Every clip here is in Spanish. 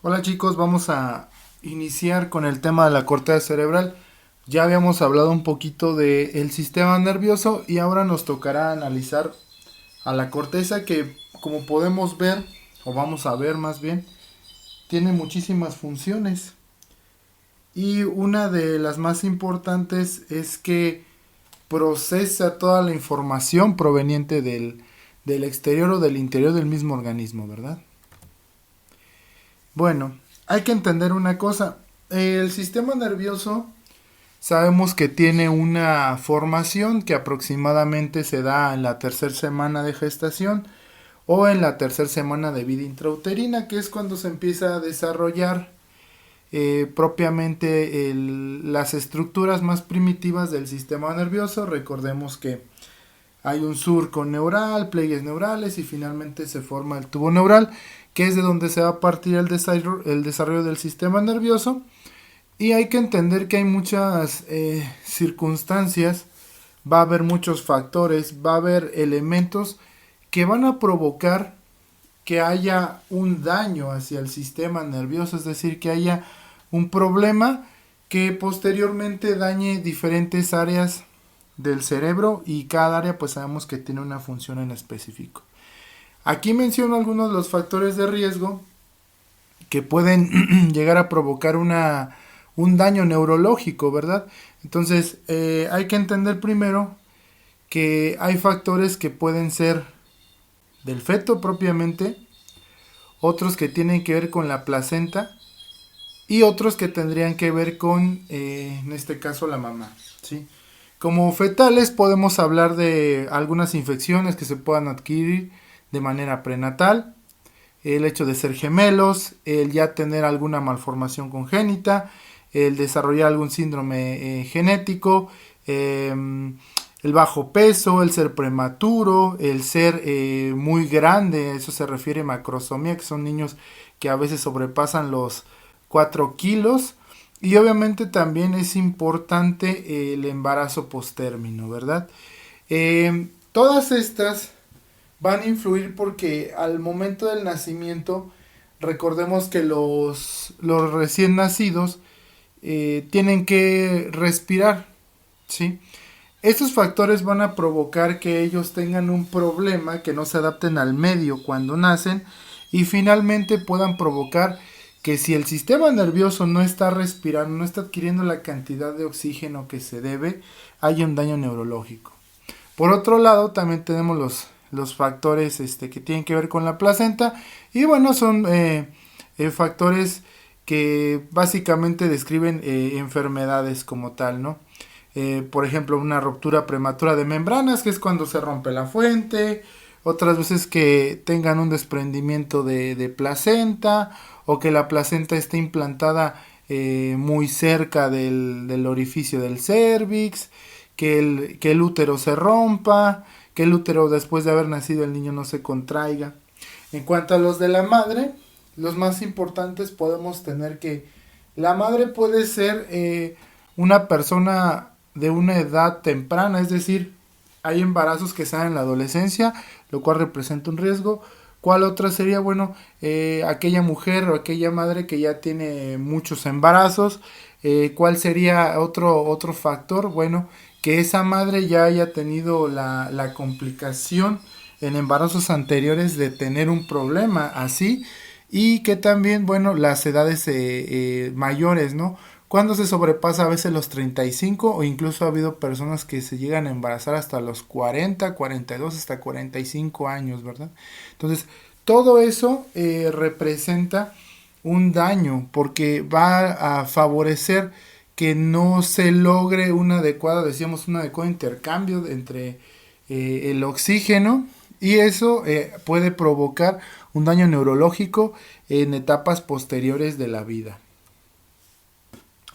Hola chicos, vamos a iniciar con el tema de la corteza cerebral. Ya habíamos hablado un poquito del sistema nervioso y ahora nos tocará analizar a la corteza que, como podemos ver, o vamos a ver más bien, tiene muchísimas funciones. Y una de las más importantes es que procesa toda la información proveniente del exterior o del interior del mismo organismo, ¿verdad? Bueno, hay que entender una cosa. El sistema nervioso sabemos que tiene una formación que aproximadamente se da en la tercera semana de gestación o en la tercera semana de vida intrauterina, que es cuando se empieza a desarrollar propiamente las estructuras más primitivas del sistema nervioso. Recordemos que hay un surco neural, pliegues neurales y finalmente se forma el tubo neural, que es de donde se va a partir el desarrollo del sistema nervioso. Y hay que entender que hay muchas circunstancias, va a haber muchos factores, va a haber elementos que van a provocar que haya un daño hacia el sistema nervioso, es decir, que haya un problema que posteriormente dañe diferentes áreas del cerebro y cada área pues sabemos que tiene una función en específico. Aquí menciono algunos de los factores de riesgo que pueden llegar a provocar un daño neurológico, ¿verdad? Entonces hay que entender primero que hay factores que pueden ser del feto propiamente, otros que tienen que ver con la placenta y otros que tendrían que ver con, en este caso, la mamá, ¿sí? Como fetales podemos hablar de algunas infecciones que se puedan adquirir de manera prenatal, el hecho de ser gemelos, el ya tener alguna malformación congénita, el desarrollar algún síndrome genético, el bajo peso, el ser prematuro, el ser muy grande, eso se refiere a macrosomía, que son niños que a veces sobrepasan los 4 kilos. Y obviamente también es importante el embarazo postérmino, ¿verdad? Todas estas van a influir porque al momento del nacimiento, recordemos que los recién nacidos tienen que respirar, ¿sí? Estos factores van a provocar que ellos tengan un problema, que no se adapten al medio cuando nacen y finalmente puedan provocar que si el sistema nervioso no está respirando, no está adquiriendo la cantidad de oxígeno que se debe, haya un daño neurológico. Por otro lado, también tenemos los factores que tienen que ver con la placenta y bueno, son factores que básicamente describen enfermedades como tal, ¿no? Por ejemplo, una ruptura prematura de membranas, que es cuando se rompe la fuente, otras veces que tengan un desprendimiento de placenta o que la placenta esté implantada muy cerca del orificio del cérvix, que el útero se rompa, que el útero después de haber nacido el niño no se contraiga. En cuanto a los de la madre, los más importantes podemos tener que la madre puede ser una persona de una edad temprana, es decir, hay embarazos que se dan en la adolescencia, lo cual representa un riesgo. ¿Cuál otra sería? Bueno, aquella mujer o aquella madre que ya tiene muchos embarazos. ¿Cuál sería otro factor? Bueno, que esa madre ya haya tenido la complicación en embarazos anteriores de tener un problema así y que también, bueno, las edades mayores, ¿no? Cuando se sobrepasa a veces los 35 o incluso ha habido personas que se llegan a embarazar hasta los 40, 42, hasta 45 años, ¿verdad? Entonces, todo eso representa un daño porque va a favorecer que no se logre decíamos, un adecuado intercambio entre el oxígeno y eso puede provocar un daño neurológico en etapas posteriores de la vida.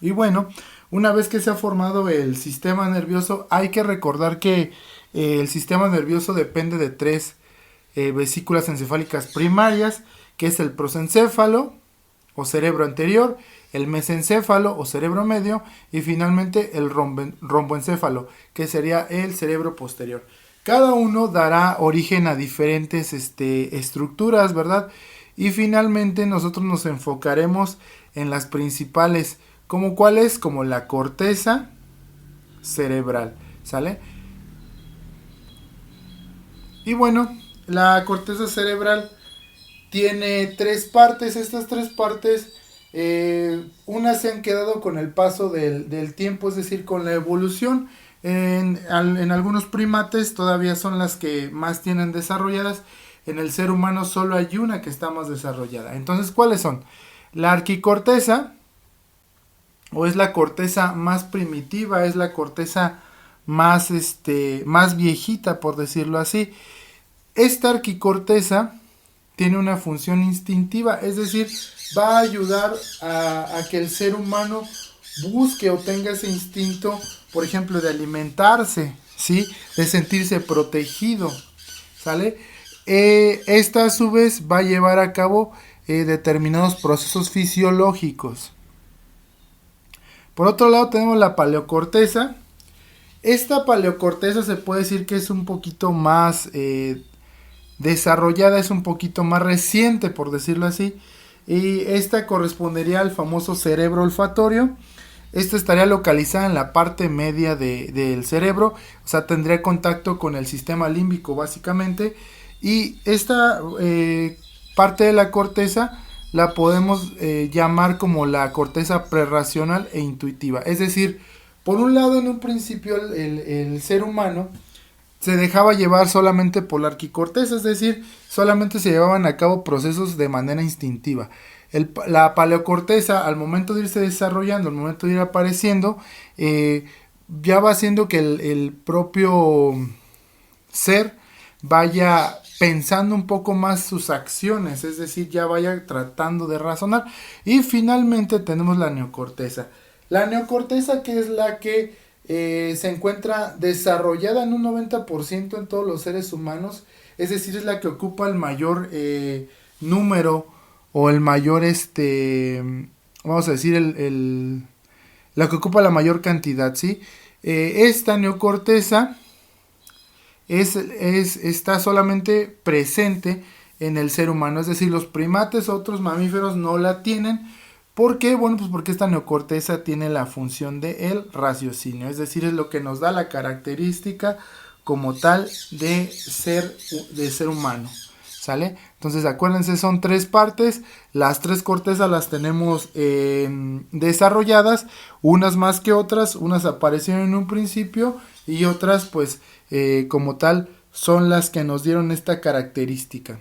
Y bueno, una vez que se ha formado el sistema nervioso, hay que recordar que el sistema nervioso depende de tres vesículas encefálicas primarias, que es el prosencéfalo o cerebro anterior, el mesencéfalo o cerebro medio y finalmente el romboencéfalo, que sería el cerebro posterior. Cada uno dará origen a diferentes estructuras, ¿verdad? y finalmente nosotros nos enfocaremos en las principales, como cuáles, como la corteza cerebral, ¿sale? Y bueno, la corteza cerebral tiene 3 partes. Estas 3 partes, unas se han quedado con el paso del tiempo, es decir, con la evolución. En algunos primates todavía son las que más tienen desarrolladas. En el ser humano solo hay una que está más desarrollada. Entonces, ¿cuáles son? La arquicorteza, o es la corteza más primitiva, es la corteza más, más viejita, por decirlo así. Esta arquicorteza tiene una función instintiva, es decir, va a ayudar a que el ser humano busque o tenga ese instinto, por ejemplo, de alimentarse, ¿sí? De sentirse protegido, ¿sale? Esta a su vez va a llevar a cabo determinados procesos fisiológicos. Por otro lado tenemos la paleocorteza. Esta paleocorteza se puede decir que es un poquito más desarrollada, es un poquito más reciente, por decirlo así, y esta correspondería al famoso cerebro olfatorio. Esta estaría localizada en la parte media del cerebro, o sea, tendría contacto con el sistema límbico básicamente, y esta parte de la corteza la podemos llamar como la corteza prerracional e intuitiva. Es decir, por un lado, en un principio el ser humano se dejaba llevar solamente por la arquicorteza, es decir, solamente se llevaban a cabo procesos de manera instintiva. La paleocorteza, al momento de irse desarrollando, al momento de ir apareciendo, ya va haciendo que el propio ser vaya pensando un poco más sus acciones, es decir, ya vaya tratando de razonar. Y finalmente tenemos la neocorteza. La neocorteza, que es la que se encuentra desarrollada en un 90% en todos los seres humanos, es decir, es la que ocupa el mayor número o el mayor, vamos a decir, la que ocupa la mayor cantidad, ¿sí? Esta neocorteza está solamente presente en el ser humano, es decir, los primates, otros mamíferos no la tienen. ¿Por qué? Bueno, pues porque esta neocorteza tiene la función de el raciocinio, es decir, es lo que nos da la característica como tal de ser humano, ¿sale? Entonces acuérdense, son 3 partes, las 3 cortezas las tenemos desarrolladas, unas más que otras, unas aparecieron en un principio y otras pues como tal son las que nos dieron esta característica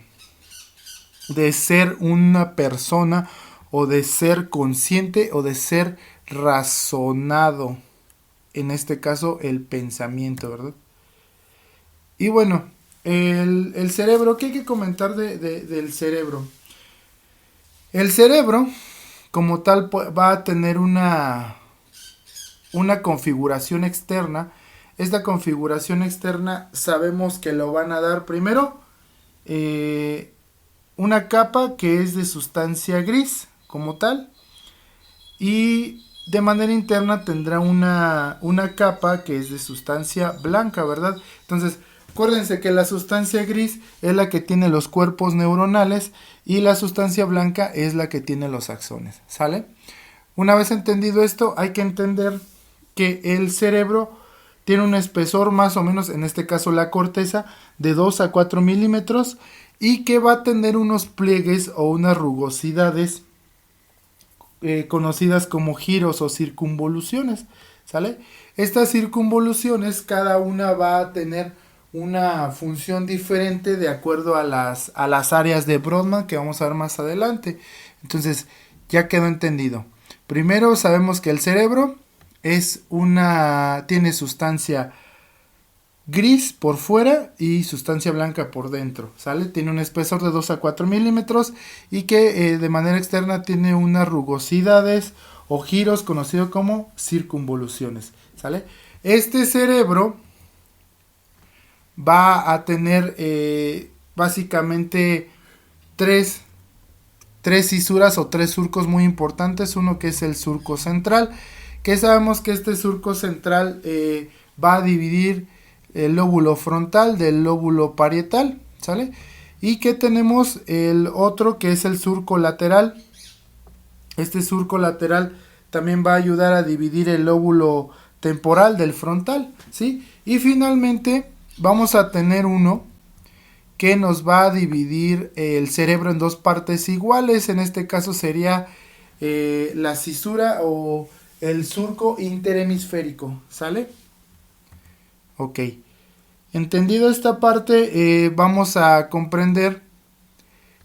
de ser una persona, o de ser consciente, o de ser razonado, en este caso el pensamiento, ¿verdad? Y bueno, el cerebro, ¿qué hay que comentar del cerebro? El cerebro como tal va a tener una configuración externa. Esta configuración externa sabemos que lo van a dar primero una capa que es de sustancia gris como tal, y de manera interna tendrá una capa que es de sustancia blanca, ¿verdad? Entonces acuérdense que la sustancia gris es la que tiene los cuerpos neuronales y la sustancia blanca es la que tiene los axones, ¿sale? Una vez entendido esto, hay que entender que el cerebro tiene un espesor más o menos, en este caso la corteza, de 2 a 4 milímetros, y que va a tener unos pliegues o unas rugosidades conocidas como giros o circunvoluciones, ¿sale? Estas circunvoluciones, cada una va a tener una función diferente de acuerdo a las áreas de Brodmann que vamos a ver más adelante. Entonces ya quedó entendido. Primero sabemos que el cerebro tiene sustancia gris por fuera y sustancia blanca por dentro, ¿sale? Tiene un espesor de 2 a 4 milímetros y que de manera externa tiene unas rugosidades o giros conocidos como circunvoluciones, ¿sale? Este cerebro va a tener básicamente tres fisuras o 3 surcos muy importantes. Uno que es el surco central, que sabemos que este surco central va a dividir el lóbulo frontal del lóbulo parietal, ¿sale? y que tenemos el otro que es el surco lateral. Este surco lateral también va a ayudar a dividir el lóbulo temporal del frontal, ¿sí? Y finalmente vamos a tener uno que nos va a dividir el cerebro en dos partes iguales. En este caso sería la cisura o el surco interhemisférico, ¿sale? Ok. Entendido esta parte, vamos a comprender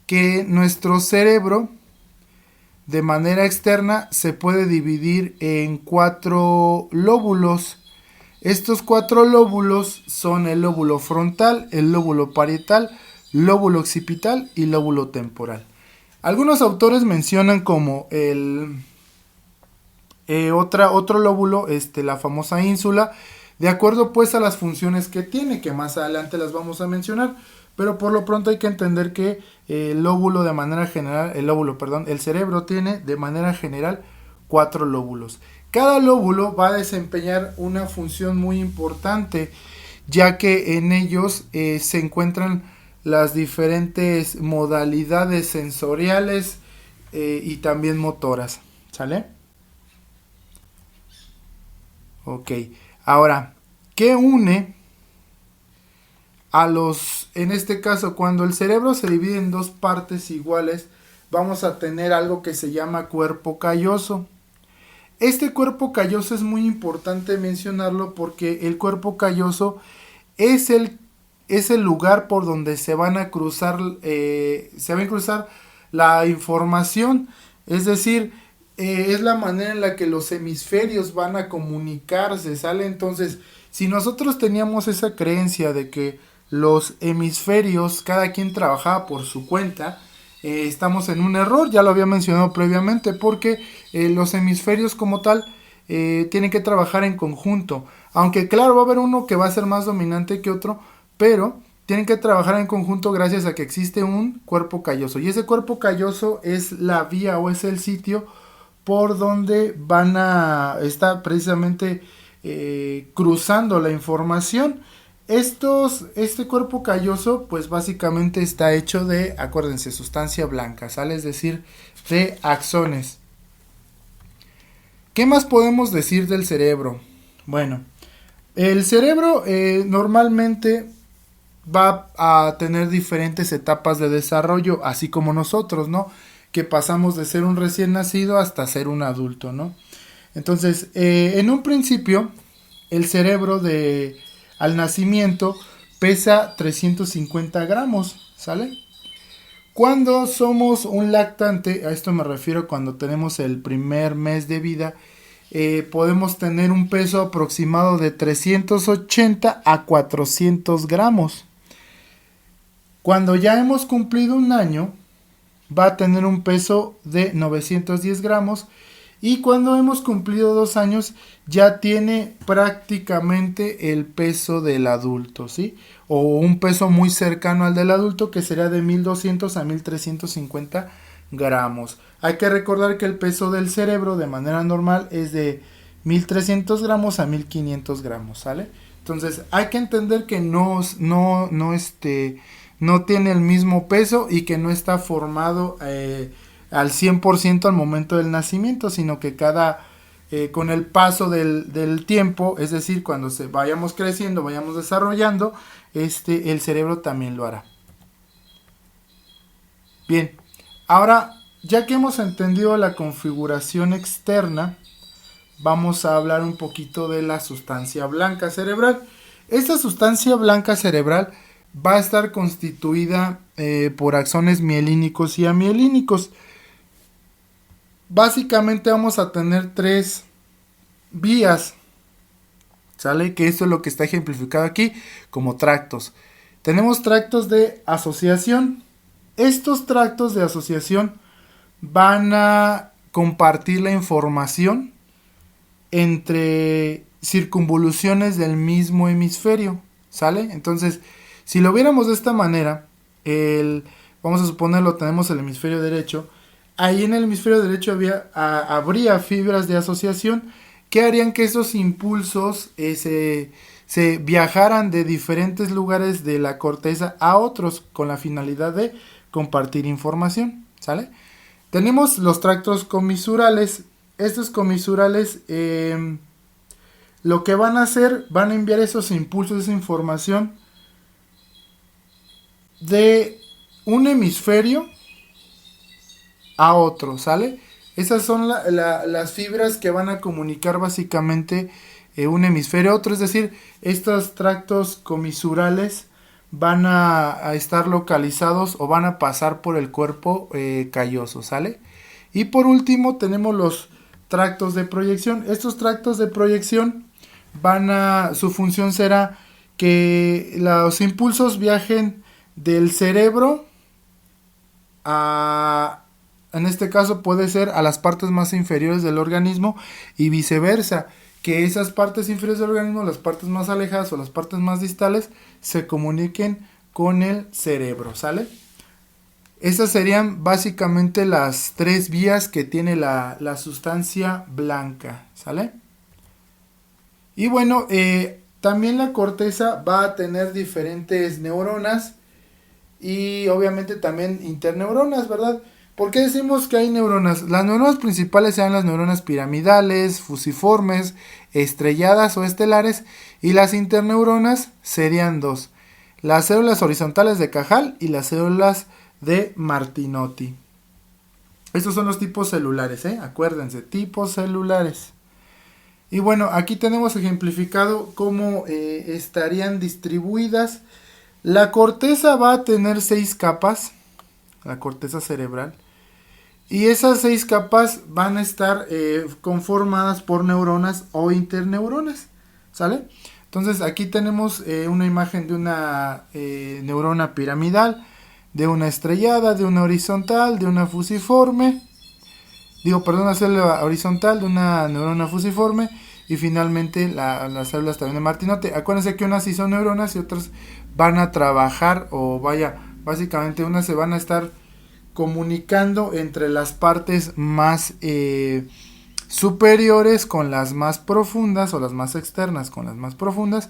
que nuestro cerebro de manera externa se puede dividir en 4 lóbulos. Estos 4 lóbulos son el lóbulo frontal, el lóbulo parietal, lóbulo occipital y lóbulo temporal. Algunos autores mencionan como el otro lóbulo, la famosa ínsula, de acuerdo pues a las funciones que tiene, que más adelante las vamos a mencionar, pero por lo pronto hay que entender que el cerebro tiene de manera general 4 lóbulos. Cada lóbulo va a desempeñar una función muy importante, ya que en ellos se encuentran las diferentes modalidades sensoriales y también motoras, ¿sale? Ok, ahora, ¿qué une en este caso, cuando el cerebro se divide en dos partes iguales, vamos a tener algo que se llama cuerpo calloso? Este cuerpo calloso es muy importante mencionarlo porque el cuerpo calloso es el lugar por donde se van a cruzar la información, es decir, es la manera en la que los hemisferios van a comunicarse, ¿sale? Entonces, si nosotros teníamos esa creencia de que los hemisferios, cada quien trabajaba por su cuenta, estamos en un error, ya lo había mencionado previamente, porque los hemisferios como tal tienen que trabajar en conjunto, aunque claro va a haber uno que va a ser más dominante que otro, pero tienen que trabajar en conjunto gracias a que existe un cuerpo calloso, y ese cuerpo calloso es la vía o es el sitio por donde van a estar precisamente cruzando la información. Este cuerpo calloso pues básicamente está hecho de, acuérdense, sustancia blanca, ¿sale? Es decir, de axones. ¿Qué más podemos decir del cerebro? Bueno, el cerebro normalmente va a tener diferentes etapas de desarrollo, así como nosotros, ¿no? Que pasamos de ser un recién nacido hasta ser un adulto, ¿no? Entonces, en un principio, el cerebro al nacimiento pesa 350 gramos, ¿sale? Cuando somos un lactante, a esto me refiero cuando tenemos el primer mes de vida, podemos tener un peso aproximado de 380 a 400 gramos. Cuando ya hemos cumplido un año, va a tener un peso de 910 gramos. Y cuando hemos cumplido 2 años, ya tiene prácticamente el peso del adulto, ¿sí? O un peso muy cercano al del adulto, que sería de 1200 a 1350 gramos. Hay que recordar que el peso del cerebro de manera normal es de 1300 gramos a 1500 gramos, ¿sale? Entonces hay que entender que no tiene el mismo peso y que no está formado al 100% al momento del nacimiento, sino que con el paso del tiempo, es decir, cuando vayamos creciendo, vayamos desarrollando, el cerebro también lo hará. Bien, ahora ya que hemos entendido la configuración externa, vamos a hablar un poquito de la sustancia blanca cerebral. Esta sustancia blanca cerebral va a estar constituida por axones mielínicos y amielínicos. Básicamente vamos a tener 3 vías, ¿sale? Que esto es lo que está ejemplificado aquí como tractos. Tenemos tractos de asociación. Estos tractos de asociación van a compartir la información entre circunvoluciones del mismo hemisferio, ¿sale? Entonces, si lo viéramos de esta manera, vamos a suponerlo, tenemos el hemisferio derecho. Ahí en el hemisferio derecho habría fibras de asociación que harían que esos impulsos se viajaran de diferentes lugares de la corteza a otros con la finalidad de compartir información, ¿sale? Tenemos los tractos comisurales. Estos comisurales lo que van a hacer, van a enviar esos impulsos, esa información de un hemisferio a otro, ¿sale? Esas son las fibras que van a comunicar básicamente un hemisferio a otro, es decir, estos tractos comisurales van a estar localizados o van a pasar por el cuerpo calloso, ¿sale? Y por último tenemos los tractos de proyección. Estos tractos de proyección su función será que los impulsos viajen del cerebro en este caso puede ser a las partes más inferiores del organismo y viceversa, que esas partes inferiores del organismo, las partes más alejadas o las partes más distales, se comuniquen con el cerebro, ¿sale? Estas serían básicamente las 3 vías que tiene la sustancia blanca, ¿sale? Y bueno, también la corteza va a tener diferentes neuronas y obviamente también interneuronas, ¿verdad? ¿Por qué decimos que hay neuronas? Las neuronas principales sean las neuronas piramidales, fusiformes, estrelladas o estelares, y las interneuronas serían 2, las células horizontales de Cajal y las células de Martinotti. Estos son los tipos celulares, acuérdense, tipos celulares. Y bueno, aquí tenemos ejemplificado cómo estarían distribuidas. La corteza va a tener 6 capas, la corteza cerebral, y esas 6 capas van a estar conformadas por neuronas o interneuronas, ¿sale? Entonces aquí tenemos una imagen de una neurona piramidal, de una estrellada, de una horizontal, de una fusiforme, una célula horizontal, de una neurona fusiforme, y finalmente las células también de Martinotti. Acuérdense que unas sí son neuronas y otras van a trabajar, básicamente unas se van a estar comunicando entre las partes más superiores con las más profundas, o las más externas con las más profundas,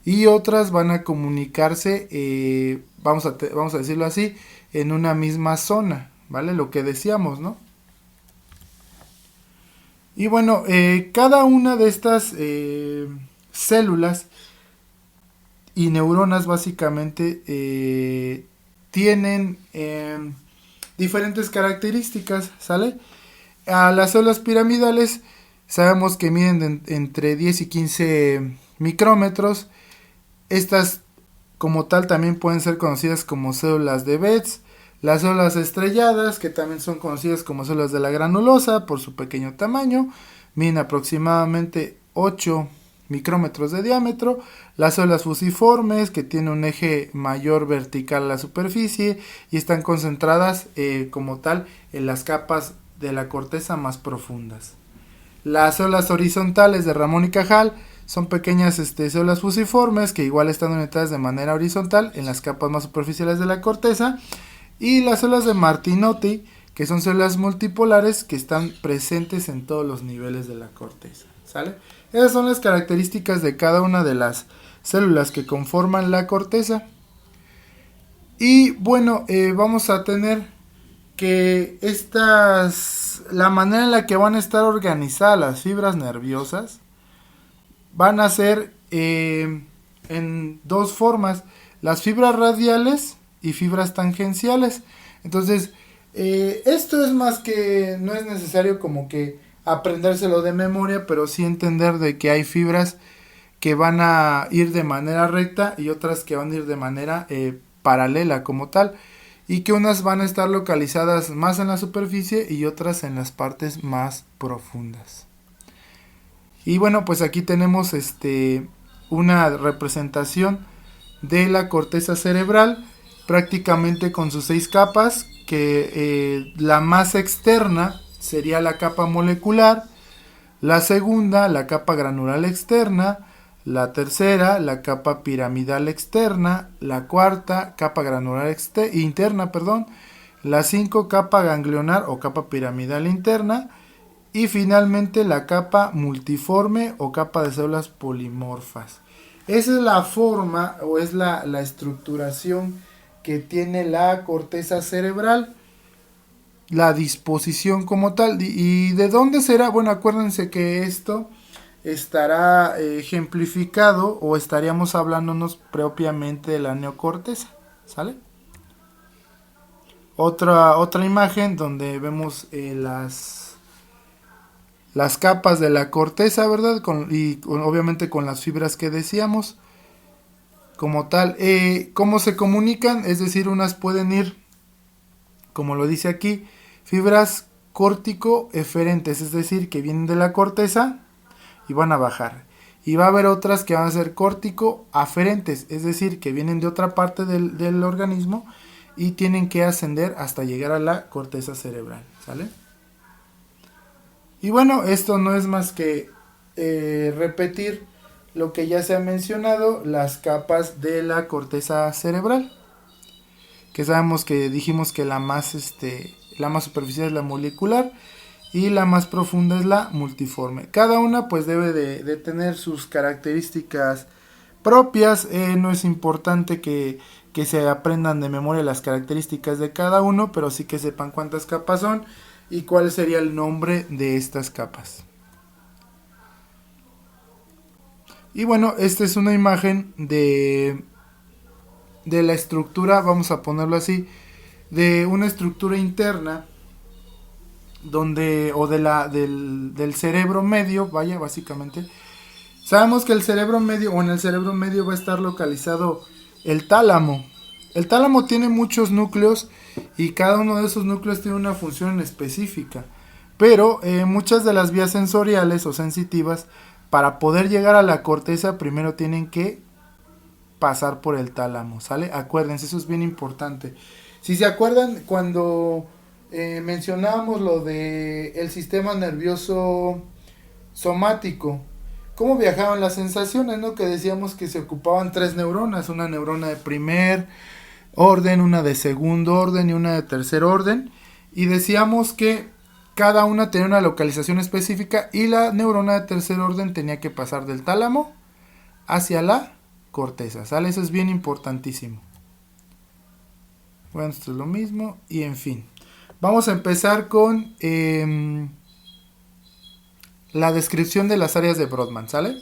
y otras van a comunicarse, vamos a decirlo así, en una misma zona, ¿vale? Lo que decíamos, ¿no? Y bueno, cada una de estas células y neuronas básicamente tienen diferentes características, ¿sale? A las células piramidales sabemos que miden entre 10 y 15 micrómetros. Estas como tal también pueden ser conocidas como células de Betz. Las células estrelladas, que también son conocidas como células de la granulosa por su pequeño tamaño, miden aproximadamente 8 micrómetros de diámetro. Las células fusiformes, que tienen un eje mayor vertical a la superficie y están concentradas como tal en las capas de la corteza más profundas. Las células horizontales de Ramón y Cajal son pequeñas células fusiformes que igual están orientadas de manera horizontal en las capas más superficiales de la corteza. Y las células de Martinotti, que son células multipolares que están presentes en todos los niveles de la corteza, ¿sale? Esas son las características de cada una de las células que conforman la corteza. Y bueno, vamos a tener que la manera en la que van a estar organizadas las fibras nerviosas van a ser en 2 formas: las fibras radiales y fibras tangenciales. Entonces, esto es más que, no es necesario como que aprendérselo de memoria, pero sí entender de que hay fibras que van a ir de manera recta y otras que van a ir de manera paralela como tal, y que unas van a estar localizadas más en la superficie y otras en las partes más profundas. Y bueno, pues aquí tenemos una representación de la corteza cerebral, prácticamente con sus 6 capas, que la más externa sería la capa molecular, la segunda la capa granular externa, la tercera la capa piramidal externa, la cuarta capa granular interna, la 5 capa ganglionar o capa piramidal interna, y finalmente la capa multiforme o capa de células polimorfas. Esa es la forma o es la estructuración que tiene la corteza cerebral, la disposición como tal. ¿Y de dónde será? Bueno, acuérdense que esto estará ejemplificado o estaríamos hablándonos propiamente de la neocorteza, ¿sale? Otra imagen donde vemos las capas de la corteza, ¿verdad? Obviamente con las fibras que decíamos. Como tal, ¿cómo se comunican? Es decir, unas pueden ir, como lo dice aquí, fibras córtico-eferentes, es decir, que vienen de la corteza y van a bajar. Y va a haber otras que van a ser córtico-aferentes, es decir, que vienen de otra parte del organismo y tienen que ascender hasta llegar a la corteza cerebral, ¿sale? Y bueno, esto no es más que repetir lo que ya se ha mencionado, las capas de la corteza cerebral, que sabemos que dijimos que la más superficial es la molecular y la más profunda es la multiforme. Cada una pues debe de tener sus características propias. No es importante que se aprendan de memoria las características de cada uno, pero sí que sepan cuántas capas son y cuál sería el nombre de estas capas. Y bueno, esta es una imagen de la estructura, vamos a ponerlo así, de una estructura interna donde, o del cerebro medio, vaya, básicamente. Sabemos que el cerebro medio, o en el cerebro medio va a estar localizado el tálamo. El tálamo tiene muchos núcleos y cada uno de esos núcleos tiene una función específica. Pero muchas de las vías sensoriales o sensitivas, para poder llegar a la corteza, primero tienen que pasar por el tálamo, ¿sale? Acuérdense, eso es bien importante. Si se acuerdan, cuando mencionábamos lo de el sistema nervioso somático, cómo viajaban las sensaciones, ¿no? Que decíamos que se ocupaban 3 neuronas, una neurona de primer orden, una de segundo orden y una de tercer orden, y decíamos que cada una tenía una localización específica y la neurona de tercer orden tenía que pasar del tálamo hacia la corteza, ¿sale? Eso es bien importantísimo. Bueno, esto es lo mismo y en fin. Vamos a empezar con la descripción de las áreas de Brodmann, ¿sale?